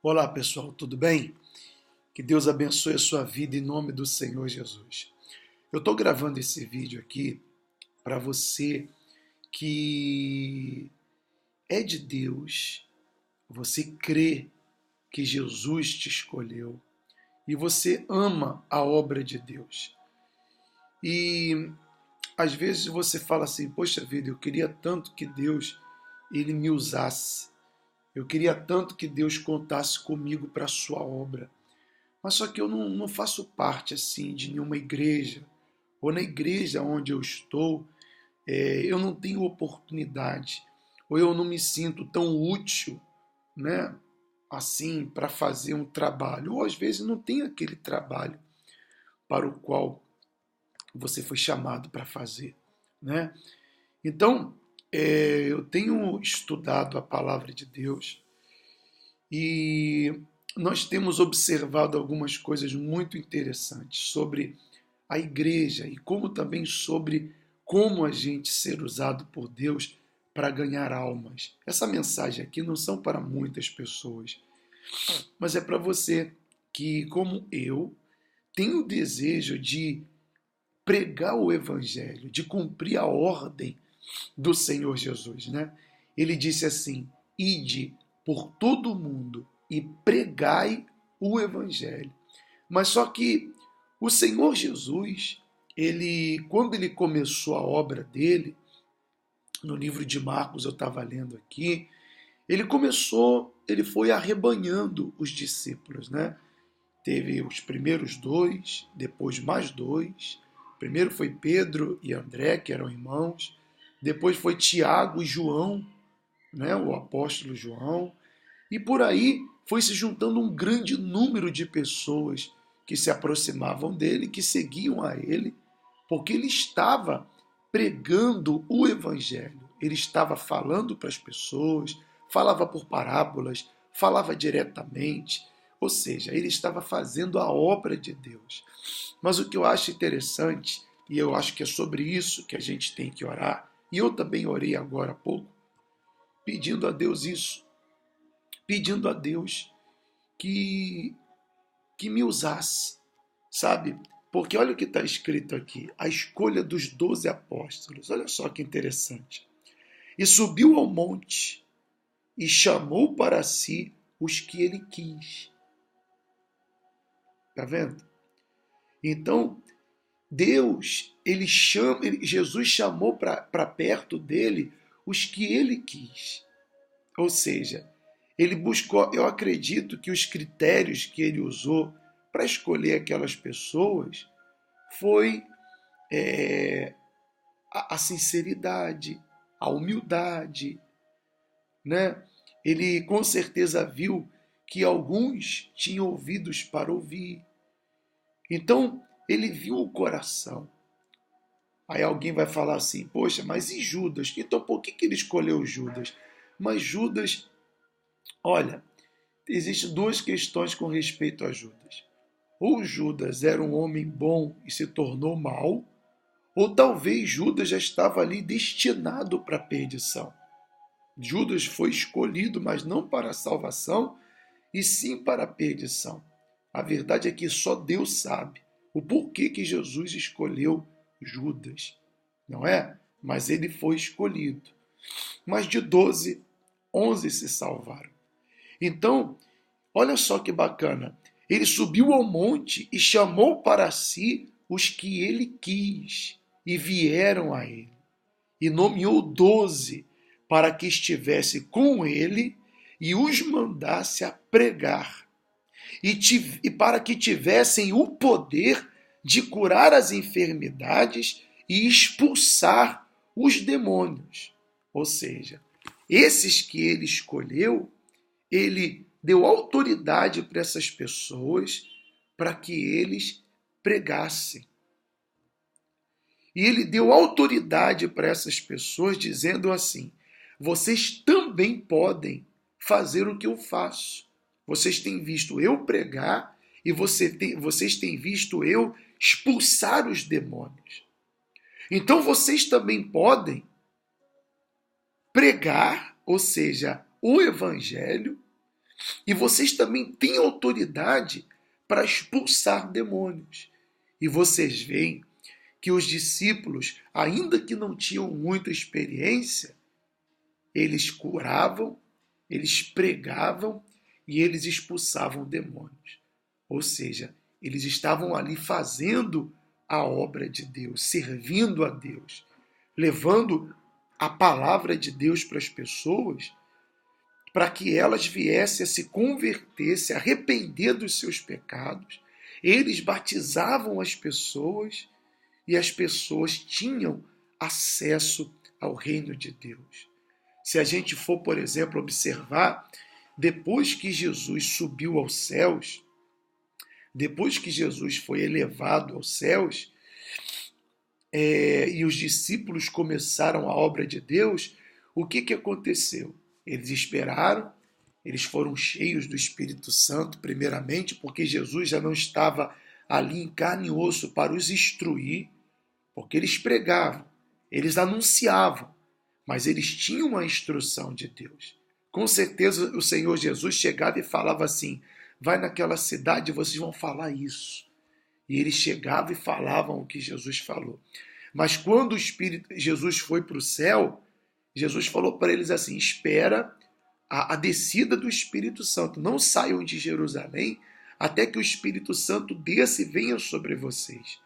Olá pessoal, tudo bem? Que Deus abençoe a sua vida em nome do Senhor Jesus. Eu estou gravando esse vídeo aqui para você que é de Deus, você crê que Jesus te escolheu e você ama a obra de Deus. E às vezes você fala assim, poxa vida, eu queria tanto que Deus ele me usasse. Eu queria tanto que Deus contasse comigo para a sua obra. Mas só que eu não faço parte assim de nenhuma igreja, ou na igreja onde eu estou, eu não tenho oportunidade, ou eu não me sinto tão útil, né, assim, para fazer um trabalho, ou às vezes não tem aquele trabalho para o qual você foi chamado para fazer, né? Então, eu tenho estudado a palavra de Deus e nós temos observado algumas coisas muito interessantes sobre a igreja e como também sobre como a gente ser usado por Deus para ganhar almas. Essa mensagem aqui não são para muitas pessoas, mas é para você que, como eu, tem o desejo de pregar o evangelho, de cumprir a ordem do Senhor Jesus, né? Ele disse assim: ide por todo o mundo e pregai o evangelho. Mas só que o Senhor Jesus, quando ele começou a obra dele, no livro de Marcos eu estava lendo aqui, ele foi arrebanhando os discípulos, né? Teve os primeiros dois, depois mais dois. Primeiro foi Pedro e André, que eram irmãos. Depois foi Tiago e João, né? O apóstolo João. E por aí foi se juntando um grande número de pessoas que se aproximavam dele, que seguiam a ele, porque ele estava pregando o evangelho. Ele estava falando para as pessoas, falava por parábolas, falava diretamente, ou seja, ele estava fazendo a obra de Deus. Mas o que eu acho interessante, e eu acho que é sobre isso que a gente tem que orar, e eu também orei agora há pouco, pedindo a Deus isso, pedindo a Deus que, que me usasse, sabe? Porque olha o que está escrito aqui, a escolha dos 12 apóstolos, olha só que interessante. E subiu ao monte e chamou para si os que ele quis. Tá vendo? Então, Jesus chamou para perto dele os que ele quis. Ou seja, ele buscou, eu acredito que os critérios que ele usou para escolher aquelas pessoas foi a sinceridade, a humildade, né? Ele com certeza viu que alguns tinham ouvidos para ouvir. Então, ele viu o coração. Aí alguém vai falar assim, poxa, mas e Judas? Então por que ele escolheu Judas? Mas Judas, olha, existem duas questões com respeito a Judas. Ou Judas era um homem bom e se tornou mau, ou talvez Judas já estava ali destinado para a perdição. Judas foi escolhido, mas não para a salvação, e sim para a perdição. A verdade é que só Deus sabe o porquê que Jesus escolheu Judas, não é? Mas ele foi escolhido. Mas de 12, 11 se salvaram. Então, olha só que bacana. Ele subiu ao monte e chamou para si os que ele quis, e vieram a ele. E nomeou 12 para que estivesse com ele e os mandasse a pregar. E para que tivessem o poder de curar as enfermidades e expulsar os demônios. Ou seja, esses que ele escolheu, ele deu autoridade para essas pessoas para que eles pregassem. E ele deu autoridade para essas pessoas dizendo assim, vocês também podem fazer o que eu faço. Vocês têm visto eu pregar e vocês têm visto eu expulsar os demônios. Então vocês também podem pregar, ou seja, o evangelho, E vocês também têm autoridade para expulsar demônios. E vocês veem que os discípulos, ainda que não tinham muita experiência, eles curavam, eles pregavam e eles expulsavam demônios. Ou seja, eles estavam ali fazendo a obra de Deus, servindo a Deus, levando a palavra de Deus para as pessoas, para que elas viessem a se converter, se arrepender dos seus pecados. Eles batizavam as pessoas e as pessoas tinham acesso ao reino de Deus. Se a gente for, por exemplo, observar, depois que Jesus subiu aos céus, depois que Jesus foi elevado aos céus, e os discípulos começaram a obra de Deus, o que aconteceu? Eles esperaram, eles foram cheios do Espírito Santo, primeiramente, porque Jesus já não estava ali em carne e osso para os instruir, porque eles pregavam, eles anunciavam, mas eles tinham a instrução de Deus. Com certeza o Senhor Jesus chegava e falava assim: vai naquela cidade e vocês vão falar isso. E eles chegavam e falavam o que Jesus falou. Mas quando Jesus foi para o céu, Jesus falou para eles assim: espera a descida do Espírito Santo. Não saiam de Jerusalém até que o Espírito Santo desça e venha sobre vocês.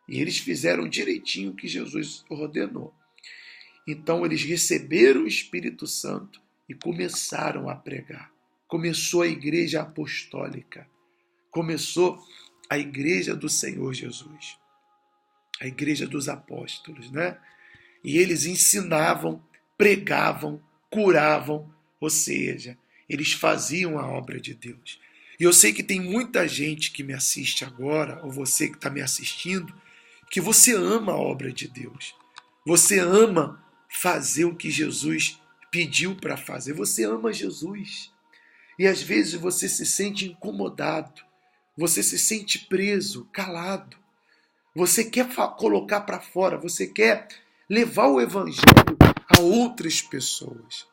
E eles fizeram direitinho o que Jesus ordenou. Então eles receberam o Espírito Santo e começaram a pregar. Começou a igreja apostólica. Começou a igreja do Senhor Jesus. A igreja dos apóstolos, né? E eles ensinavam, pregavam, curavam, ou seja, eles faziam a obra de Deus. E eu sei que tem muita gente que me assiste agora, ou você que está me assistindo, que você ama a obra de Deus. Você ama fazer o que Jesus pediu para fazer. Você ama Jesus. E às vezes você se sente incomodado. Você se sente preso, calado. Você quer colocar para fora. Você quer levar o evangelho a outras pessoas.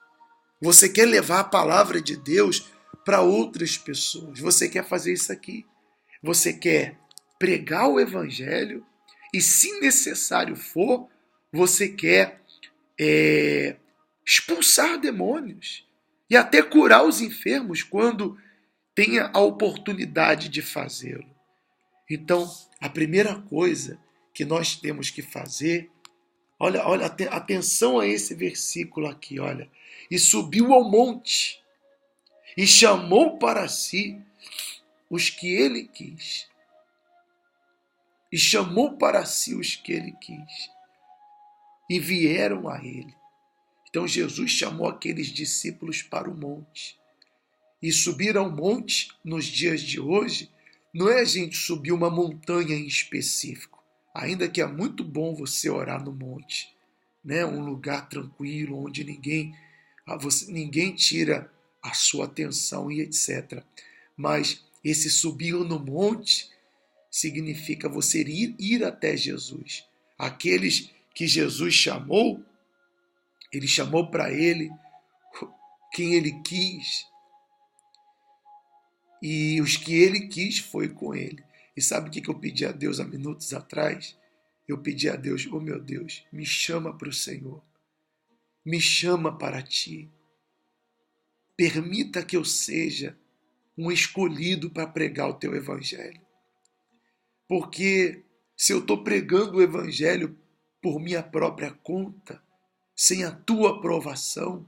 Você quer levar a palavra de Deus para outras pessoas. Você quer fazer isso aqui. Você quer pregar o evangelho e, se necessário for, você quer expulsar demônios e até curar os enfermos quando tenha a oportunidade de fazê-lo. Então, a primeira coisa que nós temos que fazer, olha, atenção a esse versículo aqui, olha. E subiu ao monte e chamou para si os que ele quis. E chamou para si os que ele quis. E vieram a ele. Então Jesus chamou aqueles discípulos para o monte. E subir ao monte, nos dias de hoje, não é a gente subir uma montanha em específico. Ainda que é muito bom você orar no monte, né? Um lugar tranquilo, onde ninguém tira a sua atenção e etc. Mas esse subir no monte significa você ir até Jesus. Aqueles que Jesus chamou, ele chamou para ele quem ele quis. E os que ele quis foi com ele. E sabe o que eu pedi a Deus há minutos atrás? Eu pedi a Deus: oh meu Deus, me chama para o Senhor. Me chama para ti. Permita que eu seja um escolhido para pregar o teu evangelho. Porque se eu estou pregando o evangelho por minha própria conta, sem a tua aprovação,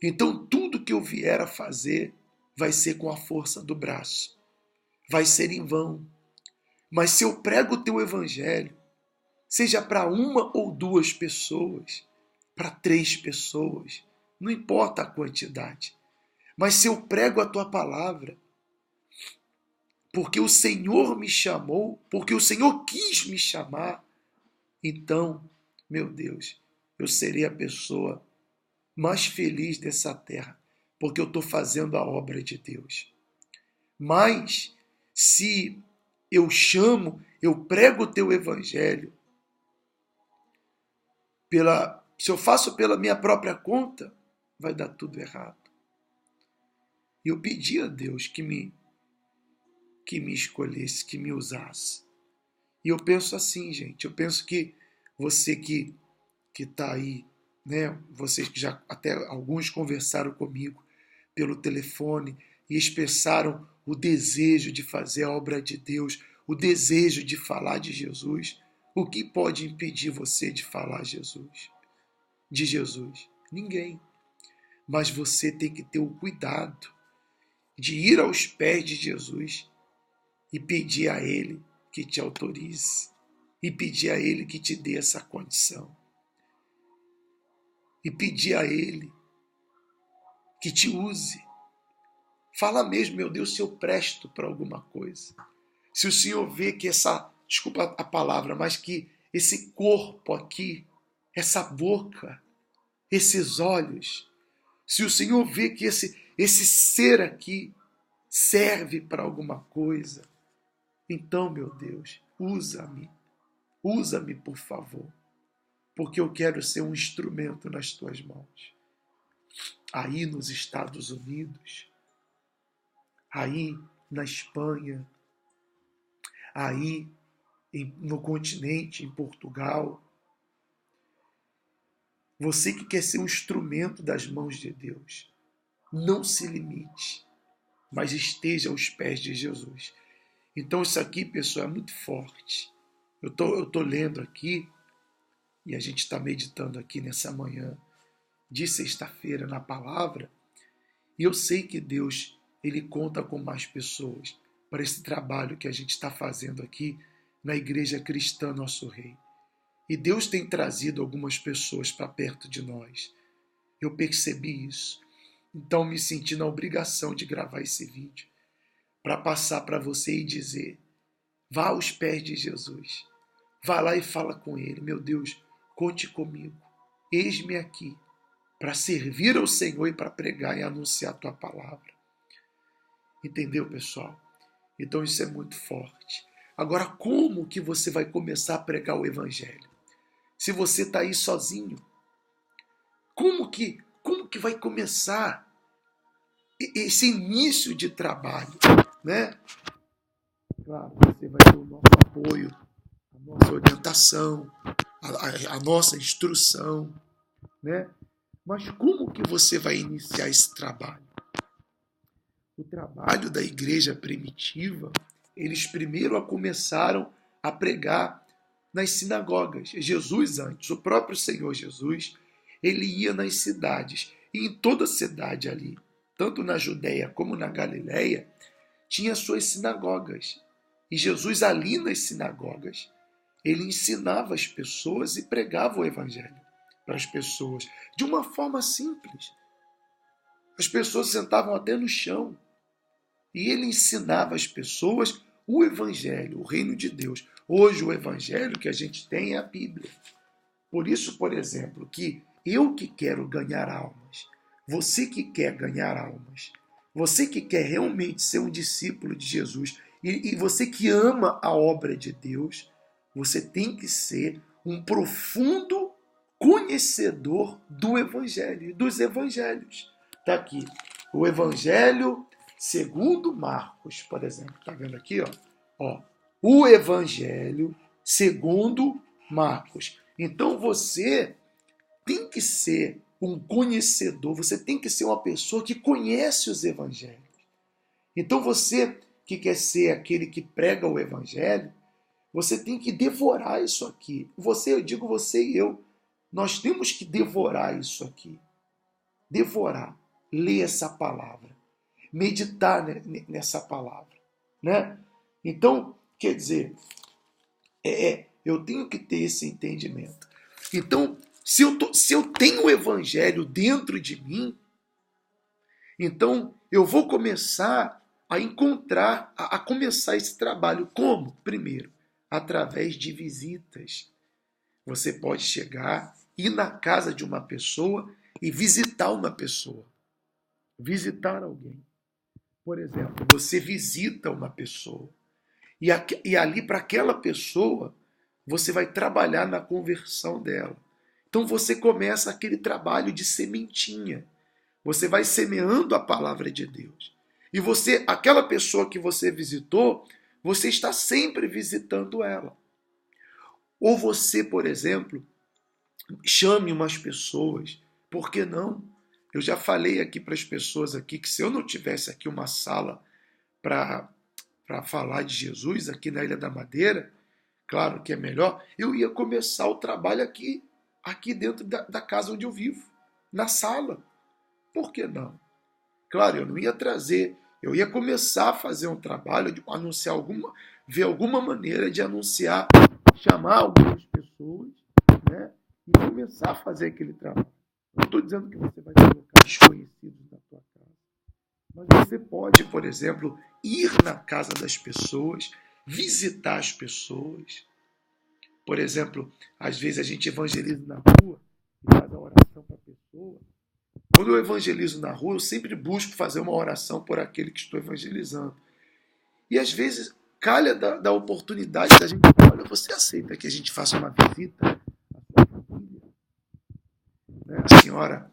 então tudo que eu vier a fazer vai ser com a força do braço. Vai ser em vão. Mas se eu prego o teu evangelho, seja para uma ou duas pessoas, para 3 pessoas, não importa a quantidade. Mas se eu prego a tua palavra, porque o Senhor me chamou, porque o Senhor quis me chamar, então, meu Deus, eu serei a pessoa mais feliz dessa terra, porque eu estou fazendo a obra de Deus. Mas, se eu prego o teu evangelho, se eu faço pela minha própria conta, vai dar tudo errado. E eu pedi a Deus que me escolhesse, que me usasse. E eu penso assim, gente, eu penso que você que está aí, né, vocês que já até alguns conversaram comigo pelo telefone e expressaram o desejo de fazer a obra de Deus, o desejo de falar de Jesus, o que pode impedir você de falar de Jesus? Ninguém. Mas você tem que ter o cuidado de ir aos pés de Jesus e pedir a Ele que te autorize, e pedir a Ele que te dê essa condição, e pedir a Ele que te use. Fala mesmo, meu Deus, se eu presto para alguma coisa. Se o Senhor vê que desculpa a palavra, mas que esse corpo aqui, essa boca, esses olhos, se o Senhor vê que esse ser aqui serve para alguma coisa, então, meu Deus, usa-me, por favor, porque eu quero ser um instrumento nas tuas mãos. Aí nos Estados Unidos, aí na Espanha, aí no continente, em Portugal, você que quer ser um instrumento das mãos de Deus, não se limite, mas esteja aos pés de Jesus. Então isso aqui, pessoal, é muito forte. Eu tô lendo aqui, e a gente está meditando aqui nessa manhã de sexta-feira na palavra, e eu sei que Deus, Ele conta com mais pessoas para esse trabalho que a gente está fazendo aqui na Igreja Cristã Nosso Rei. E Deus tem trazido algumas pessoas para perto de nós. Eu percebi isso. Então me senti na obrigação de gravar esse vídeo para passar para você e dizer: vá aos pés de Jesus. Vá lá e fala com Ele. Meu Deus, conte comigo. Eis-me aqui para servir ao Senhor e para pregar e anunciar a Tua palavra. Entendeu, pessoal? Então isso é muito forte. Agora, como que você vai começar a pregar o Evangelho? Se você está aí sozinho, como que vai começar esse início de trabalho, né? Claro, você vai ter o nosso apoio, a nossa orientação, a nossa instrução, né? Mas como que você vai iniciar esse trabalho? O trabalho da igreja primitiva, eles primeiro começaram a pregar nas sinagogas. Jesus antes, o próprio Senhor Jesus, ele ia nas cidades, e em toda cidade ali, tanto na Judéia como na Galiléia, tinha suas sinagogas. E Jesus ali nas sinagogas, ele ensinava as pessoas e pregava o Evangelho para as pessoas, de uma forma simples. As pessoas sentavam até no chão, e ele ensinava as pessoas o Evangelho, o reino de Deus. Hoje o Evangelho que a gente tem é a Bíblia. Por isso, por exemplo, que eu que quero ganhar almas, você que quer ganhar almas, você que quer realmente ser um discípulo de Jesus e você que ama a obra de Deus, você tem que ser um profundo conhecedor do Evangelho e dos Evangelhos. Está aqui, o Evangelho segundo Marcos, por exemplo. Está vendo aqui? Ó, o Evangelho segundo Marcos. Então você tem que ser um conhecedor, você tem que ser uma pessoa que conhece os Evangelhos. Então você que quer ser aquele que prega o Evangelho, você tem que devorar isso aqui. Eu digo você e eu, nós temos que devorar isso aqui. Devorar, ler essa palavra, meditar nessa palavra, né? Então, quer dizer, eu tenho que ter esse entendimento. Então, se eu tenho o Evangelho dentro de mim, então eu vou começar a encontrar, a começar esse trabalho. Como? Primeiro, através de visitas. Você pode chegar, ir na casa de uma pessoa e visitar uma pessoa. Visitar alguém. Por exemplo, você visita uma pessoa e ali para aquela pessoa você vai trabalhar na conversão dela. Então você começa aquele trabalho de sementinha. Você vai semeando a palavra de Deus. E você, aquela pessoa que você visitou, você está sempre visitando ela. Ou você, por exemplo, chame umas pessoas. Por que não? Eu já falei aqui para as pessoas aqui que se eu não tivesse aqui uma sala para falar de Jesus aqui na Ilha da Madeira, claro que é melhor, eu ia começar o trabalho aqui dentro da casa onde eu vivo, na sala. Por que não? Claro, eu não ia trazer, eu ia começar a fazer um trabalho de anunciar ver alguma maneira de anunciar, chamar algumas pessoas, né? E começar a fazer aquele trabalho. Não estou dizendo que você vai colocar desconhecidos na tua casa, mas você pode, por exemplo, ir na casa das pessoas, visitar as pessoas. Por exemplo, às vezes a gente evangeliza na rua e faz a oração para a pessoa. Quando eu evangelizo na rua, eu sempre busco fazer uma oração por aquele que estou evangelizando. E às vezes calha da oportunidade da gente, olha, você aceita que a gente faça uma visita à sua família? Né? A senhora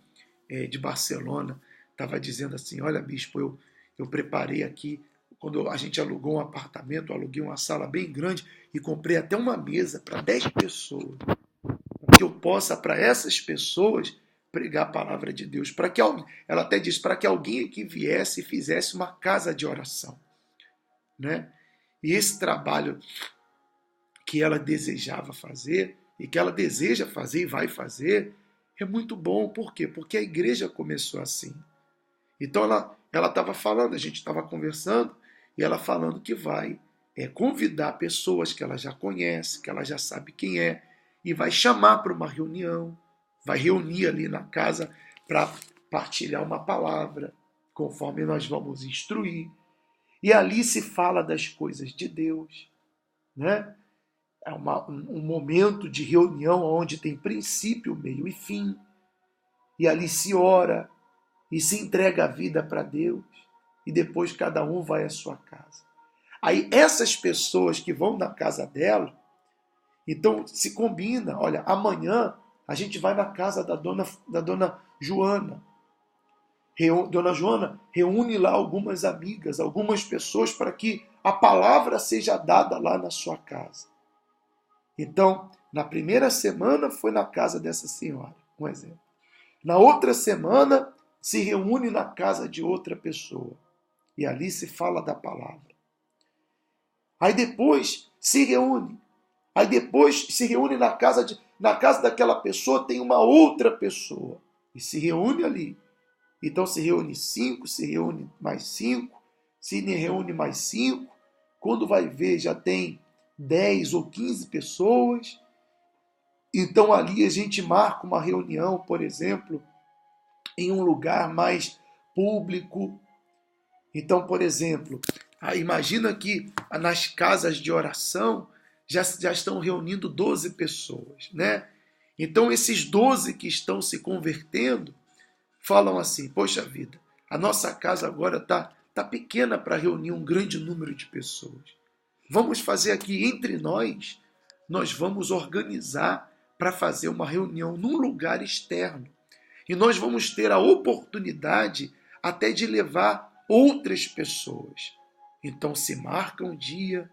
de Barcelona estava dizendo assim, olha, bispo, eu preparei aqui, quando a gente alugou um apartamento, eu aluguei uma sala bem grande e comprei até uma mesa para 10 pessoas, para que eu possa, para essas pessoas, pregar a palavra de Deus, para que ela até diz, para que alguém aqui viesse e fizesse uma casa de oração, né? E esse trabalho que ela desejava fazer e que ela deseja fazer e vai fazer é muito bom. Por quê? Porque a igreja começou assim. Então ela estava falando, a gente estava conversando e ela falando que vai convidar pessoas que ela já conhece, que ela já sabe quem é, e vai chamar para uma reunião, vai reunir ali na casa para partilhar uma palavra, conforme nós vamos instruir. E ali se fala das coisas de Deus, né? É um momento de reunião onde tem princípio, meio e fim. E ali se ora e se entrega a vida para Deus. E depois cada um vai à sua casa. Aí essas pessoas que vão na casa dela, então se combina, olha, amanhã a gente vai na casa da dona Joana. Dona Joana reúne lá algumas amigas, algumas pessoas para que a palavra seja dada lá na sua casa. Então, na primeira semana foi na casa dessa senhora, um exemplo. Na outra semana se reúne na casa de outra pessoa e ali se fala da palavra. Aí depois se reúne. Aí depois se reúne na casa daquela pessoa, tem uma outra pessoa e se reúne ali. Então se reúne 5, se reúne mais 5, se reúne mais 5. Quando vai ver, já tem 10 ou 15 pessoas. Então ali a gente marca uma reunião, por exemplo, em um lugar mais público. Então, por exemplo, imagina que nas casas de oração já estão reunindo 12 pessoas, né? Então esses 12 que estão se convertendo falam assim, poxa vida, a nossa casa agora tá pequena para reunir um grande número de pessoas. Vamos fazer aqui entre nós vamos organizar para fazer uma reunião num lugar externo. E nós vamos ter a oportunidade até de levar outras pessoas. Então se marca um dia,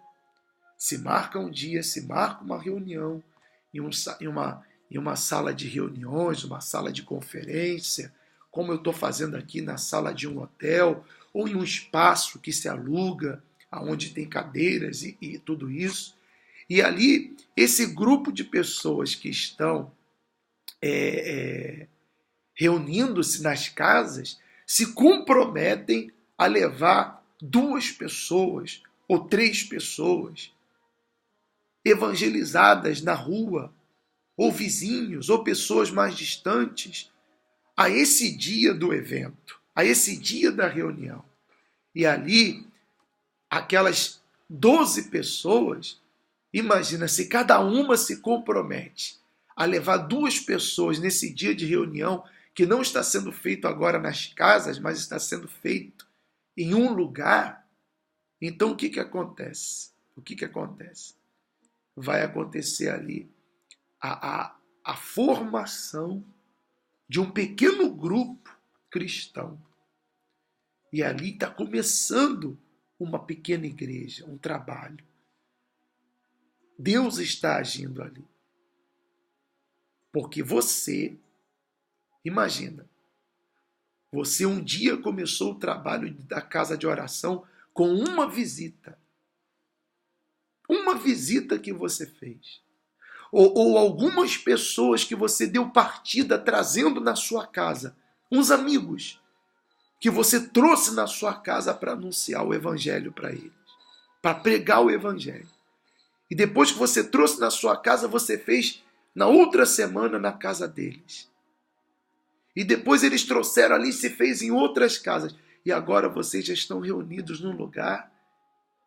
se marca uma reunião em uma sala de reuniões, uma sala de conferência, como eu estou fazendo aqui na sala de um hotel, ou em um espaço que se aluga, onde tem cadeiras e tudo isso. E ali, esse grupo de pessoas que estão reunindo-se nas casas, se comprometem a levar 2 pessoas ou 3 pessoas evangelizadas na rua, ou vizinhos, ou pessoas mais distantes, a esse dia do evento, a esse dia da reunião. E ali, aquelas 12 pessoas, imagina se cada uma se compromete a levar 2 pessoas nesse dia de reunião, que não está sendo feito agora nas casas, mas está sendo feito em um lugar. Então o que acontece? O que acontece? Vai acontecer ali a formação de um pequeno grupo. cristão. E ali está começando uma pequena igreja, um trabalho. Deus está agindo ali. Porque você, imagina, você um dia começou o trabalho da casa de oração com uma visita. Uma visita que você fez. Ou algumas pessoas que você deu partida trazendo na sua casa. Uns amigos que você trouxe na sua casa para anunciar o evangelho para eles. Para pregar o evangelho. E depois que você trouxe na sua casa, você fez na outra semana na casa deles. E depois eles trouxeram ali e se fez em outras casas. E agora vocês já estão reunidos num lugar.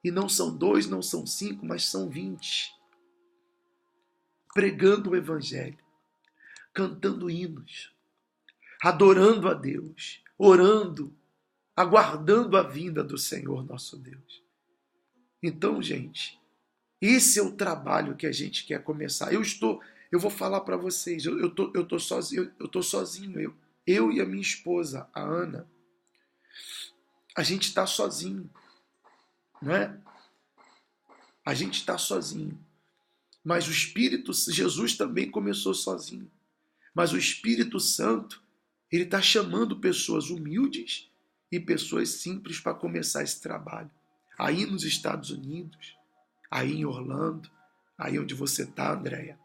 E não são 2, não são 5, mas são 20. Pregando o evangelho. Cantando hinos. Adorando a Deus. Orando. Aguardando a vinda do Senhor nosso Deus. Então, gente, esse é o trabalho que a gente quer começar. Eu vou falar para vocês, eu tô sozinho, eu e a minha esposa, a Ana, a gente está sozinho, não é? A gente está sozinho. Mas o Espírito, Jesus também começou sozinho. Mas o Espírito Santo, ele está chamando pessoas humildes e pessoas simples para começar esse trabalho. Aí nos Estados Unidos, aí em Orlando, aí onde você está, Andréia,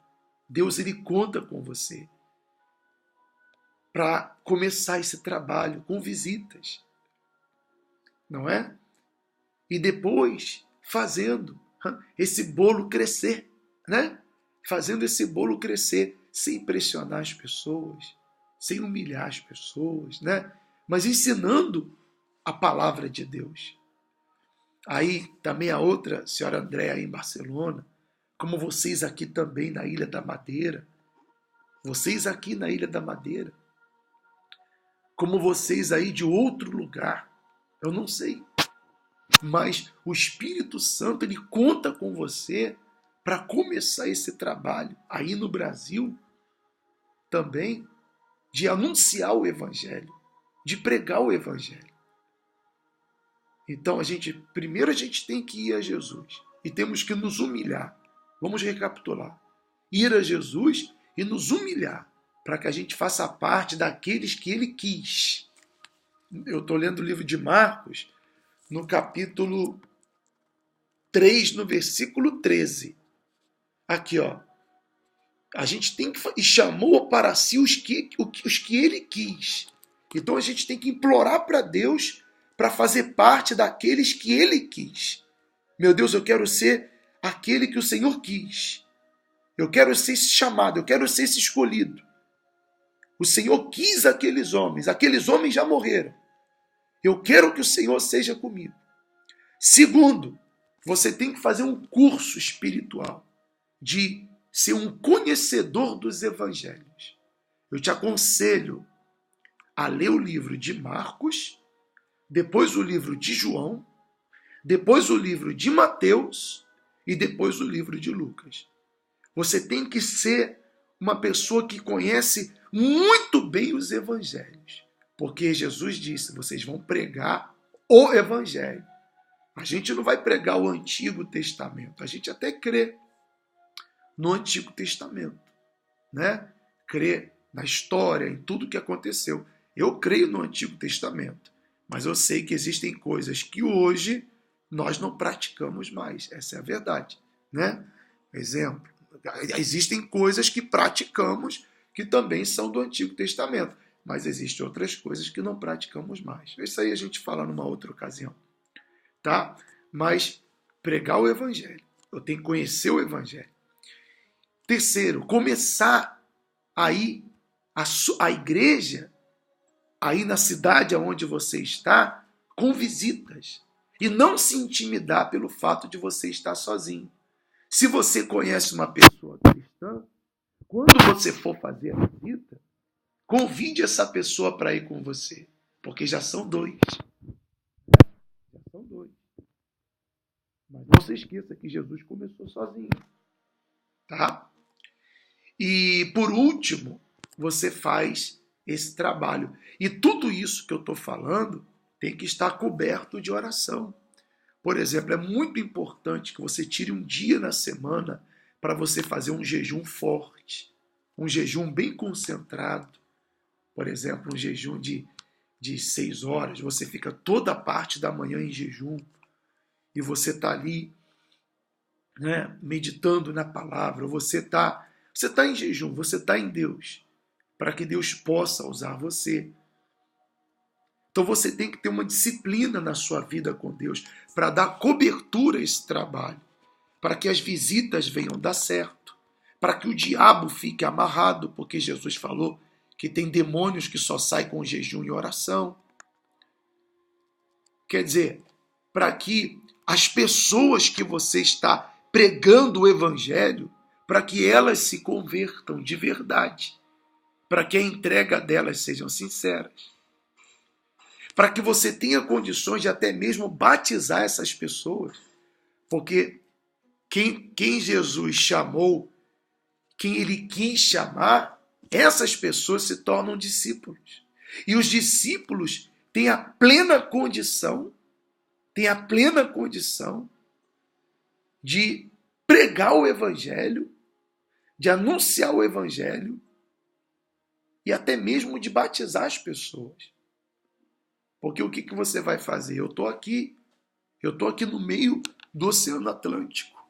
Deus ele conta com você para começar esse trabalho com visitas, não é? E depois fazendo esse bolo crescer, né? Fazendo esse bolo crescer sem pressionar as pessoas, sem humilhar as pessoas, né? Mas ensinando a palavra de Deus. Aí também a outra senhora Andréa em Barcelona, como vocês aqui também na Ilha da Madeira, vocês aqui na Ilha da Madeira, como vocês aí de outro lugar, eu não sei, mas o Espírito Santo ele conta com você para começar esse trabalho aí no Brasil também de anunciar o Evangelho, de pregar o Evangelho. Então primeiro a gente tem que ir a Jesus e temos que nos humilhar. Vamos recapitular. Ir a Jesus e nos humilhar para que a gente faça parte daqueles que ele quis. Eu estou lendo o livro de Marcos, no capítulo 3, no versículo 13. Aqui, ó. A gente tem que... E chamou para si os que ele quis. Então a gente tem que implorar para Deus para fazer parte daqueles que ele quis. Meu Deus, eu quero ser aquele que o Senhor quis. Eu quero ser esse chamado, eu quero ser esse escolhido. O Senhor quis aqueles homens já morreram. Eu quero que o Senhor seja comigo. Segundo, você tem que fazer um curso espiritual de ser um conhecedor dos evangelhos. Eu te aconselho a ler o livro de Marcos, depois o livro de João, depois o livro de Mateus e depois o livro de Lucas. Você tem que ser uma pessoa que conhece muito bem os evangelhos. Porque Jesus disse, vocês vão pregar o evangelho. A gente não vai pregar o Antigo Testamento. A gente até crê no Antigo Testamento, né? Crê na história, em tudo que aconteceu. Eu creio no Antigo Testamento, mas eu sei que existem coisas que hoje nós não praticamos mais. Essa é a verdade, né? Exemplo, existem coisas que praticamos que também são do Antigo Testamento, mas existem outras coisas que não praticamos mais. Isso aí a gente fala numa outra ocasião, tá? Mas pregar o Evangelho, eu tenho que conhecer o Evangelho. Terceiro, começar aí a igreja, aí na cidade onde você está, com visitas. E não se intimidar pelo fato de você estar sozinho. Se você conhece uma pessoa cristã, quando você for fazer a visita, convide essa pessoa para ir com você, porque já são 2. Já são 2. Mas não se esqueça que Jesus começou sozinho, tá? E por último, você faz esse trabalho. E tudo isso que eu estou falando tem que estar coberto de oração. Por exemplo, é muito importante que você tire um dia na semana para você fazer um jejum forte, um jejum bem concentrado. Por exemplo, um jejum de 6 horas, você fica toda a parte da manhã em jejum e você está ali, né, meditando na palavra, você tá em jejum, você está em Deus, para que Deus possa usar você. Então você tem que ter uma disciplina na sua vida com Deus para dar cobertura a esse trabalho, para que as visitas venham dar certo, para que o diabo fique amarrado, porque Jesus falou que tem demônios que só saem com jejum e oração. Quer dizer, para que as pessoas que você está pregando o evangelho, para que elas se convertam de verdade, para que a entrega delas sejam sinceras, para que você tenha condições de até mesmo batizar essas pessoas, porque quem Jesus chamou, quem ele quis chamar, essas pessoas se tornam discípulos. E os discípulos têm a plena condição de pregar o evangelho, de anunciar o evangelho e até mesmo de batizar as pessoas. Porque o que você vai fazer? Eu estou aqui no meio do Oceano Atlântico.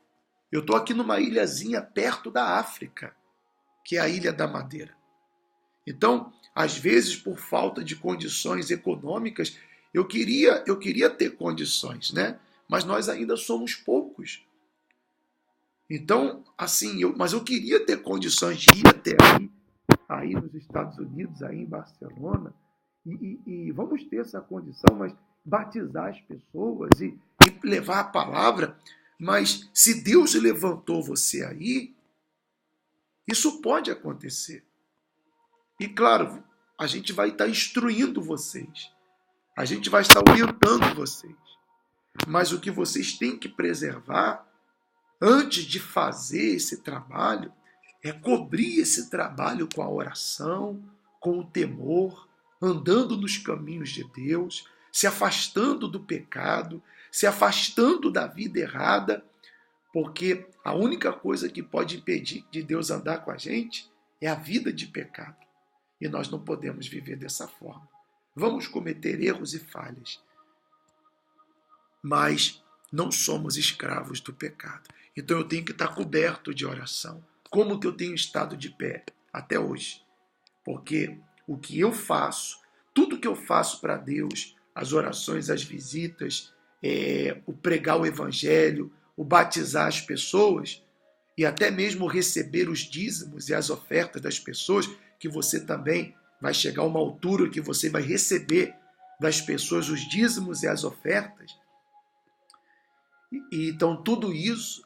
Eu estou aqui numa ilhazinha perto da África, que é a Ilha da Madeira. Então, às vezes, por falta de condições econômicas, eu queria ter condições, né? Mas nós ainda somos poucos. Então, assim, mas eu queria ter condições de ir até aí nos Estados Unidos, aí em Barcelona, e vamos ter essa condição, mas batizar as pessoas e levar a palavra. Mas se Deus levantou você aí, isso pode acontecer. E claro, a gente vai estar instruindo vocês, a gente vai estar orientando vocês. Mas o que vocês têm que preservar, antes de fazer esse trabalho, é cobrir esse trabalho com a oração, com o temor, andando nos caminhos de Deus, se afastando do pecado, se afastando da vida errada, porque a única coisa que pode impedir de Deus andar com a gente é a vida de pecado. E nós não podemos viver dessa forma. Vamos cometer erros e falhas, mas não somos escravos do pecado. Então eu tenho que estar coberto de oração. Como que eu tenho estado de pé até hoje? Porque o que eu faço, tudo que eu faço para Deus, as orações, as visitas, o pregar o evangelho, o batizar as pessoas e até mesmo receber os dízimos e as ofertas das pessoas, que você também vai chegar a uma altura que você vai receber das pessoas os dízimos e as ofertas. E então tudo isso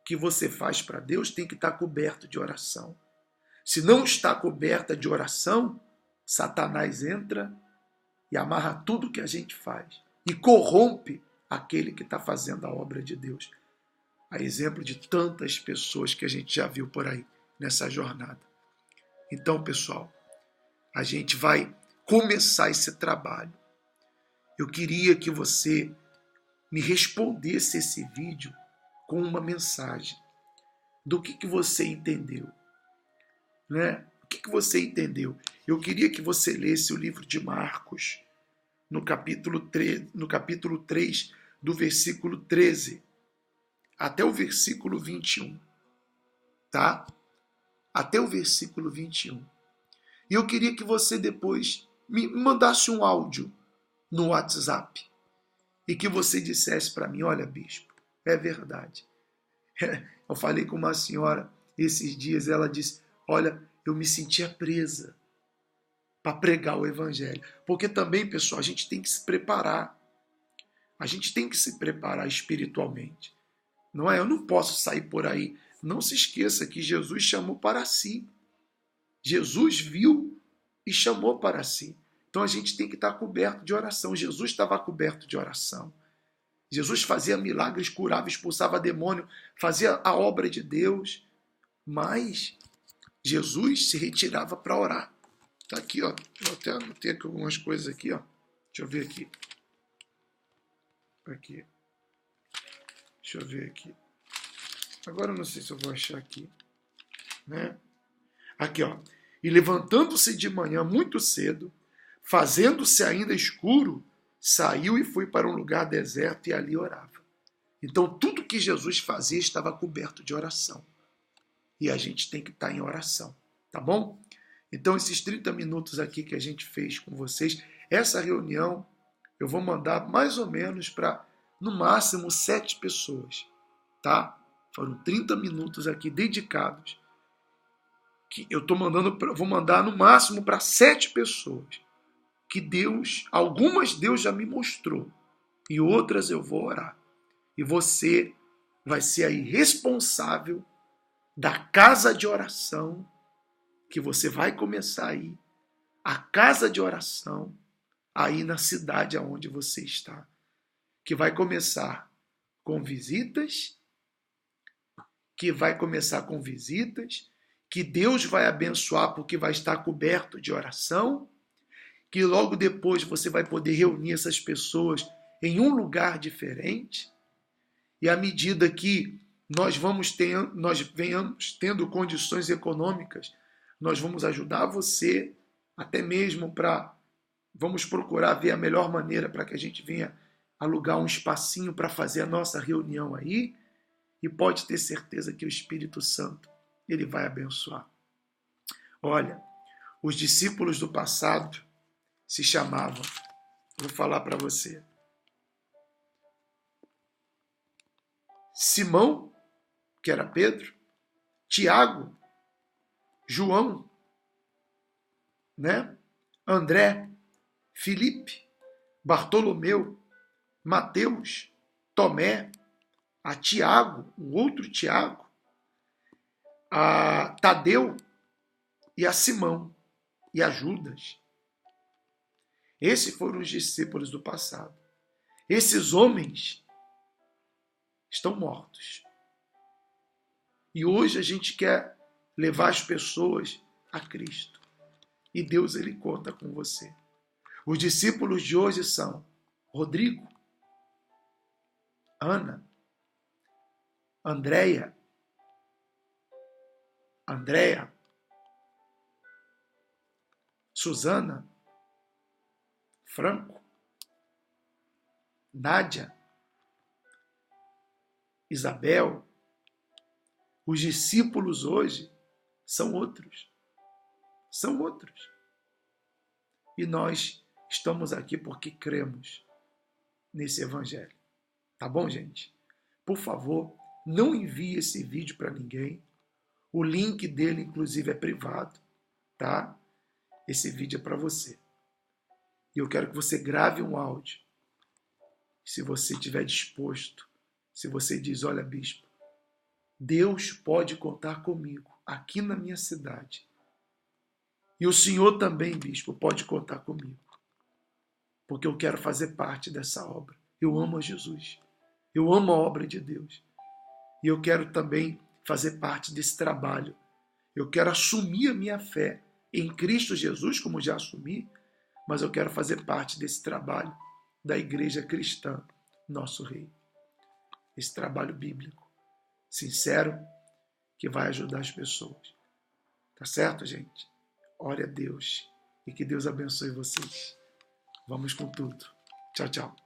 que você faz para Deus tem que estar coberto de oração. Se não está coberta de oração, Satanás entra e amarra tudo que a gente faz e corrompe aquele que está fazendo a obra de Deus. A exemplo de tantas pessoas que a gente já viu por aí nessa jornada. Então, pessoal, a gente vai começar esse trabalho. Eu queria que você me respondesse esse vídeo com uma mensagem do que você entendeu, né? O que você entendeu? Eu queria que você lesse o livro de Marcos, no capítulo 3, do versículo 13 até o versículo 21, tá? Até o versículo 21. E eu queria que você depois me mandasse um áudio no WhatsApp e que você dissesse para mim: olha, bispo, é verdade. Eu falei com uma senhora esses dias, ela disse: olha, eu me sentia presa para pregar o evangelho. Porque também, pessoal, a gente tem que se preparar. A gente tem que se preparar espiritualmente. Não é? Eu não posso sair por aí. Não se esqueça que Jesus chamou para si. Jesus viu e chamou para si. Então a gente tem que estar coberto de oração. Jesus estava coberto de oração. Jesus fazia milagres, curava, expulsava demônio, fazia a obra de Deus. Mas Jesus se retirava para orar. Tá aqui, ó. Eu até anotei aqui algumas coisas aqui, ó. Deixa eu ver aqui. Aqui. Deixa eu ver aqui. Agora eu não sei se eu vou achar aqui, né? Aqui, ó. E levantando-se de manhã muito cedo, fazendo-se ainda escuro, saiu e foi para um lugar deserto e ali orava. Então, tudo que Jesus fazia estava coberto de oração. E a gente tem que estar em oração, tá bom? Então, esses 30 minutos aqui que a gente fez com vocês, essa reunião, eu vou mandar mais ou menos para, no máximo, 7 pessoas, tá? Foram 30 minutos aqui dedicados, que eu tô mandando, vou mandar no máximo para 7 pessoas, que Deus, algumas Deus já me mostrou, e outras eu vou orar. E você vai ser aí responsável da casa de oração, que você vai começar aí, a casa de oração, aí na cidade aonde você está, que vai começar com visitas, que Deus vai abençoar porque vai estar coberto de oração, que logo depois você vai poder reunir essas pessoas em um lugar diferente, e à medida que nós venhamos tendo condições econômicas, nós vamos ajudar você, até mesmo vamos procurar ver a melhor maneira para que a gente venha alugar um espacinho para fazer a nossa reunião aí, e pode ter certeza que o Espírito Santo, ele vai abençoar. Olha, os discípulos do passado se chamavam, vou falar para você, Simão, que era Pedro, Tiago, João, né? André, Filipe, Bartolomeu, Mateus, Tomé, a Tiago, um outro Tiago, a Tadeu e a Simão e a Judas. Esses foram os discípulos do passado. Esses homens estão mortos. E hoje a gente quer levar as pessoas a Cristo. E Deus, ele conta com você. Os discípulos de hoje são Rodrigo, Ana, Andréia, Suzana, Franco, Nádia, Isabel. Os discípulos hoje são outros. São outros. E nós estamos aqui porque cremos nesse evangelho. Tá bom, gente? Por favor, não envie esse vídeo para ninguém. O link dele, inclusive, é privado, tá? Esse vídeo é para você. E eu quero que você grave um áudio. Se você estiver disposto, se você diz, olha, bispo, Deus pode contar comigo aqui na minha cidade. E o senhor também, bispo, pode contar comigo. Porque eu quero fazer parte dessa obra. Eu amo a Jesus. Eu amo a obra de Deus. E eu quero também fazer parte desse trabalho. Eu quero assumir a minha fé em Cristo Jesus, como já assumi, mas eu quero fazer parte desse trabalho da Igreja Cristã, nosso Rei. Esse trabalho bíblico, sincero, que vai ajudar as pessoas. Tá certo, gente? Ore a Deus e que Deus abençoe vocês. Vamos com tudo. Tchau, tchau.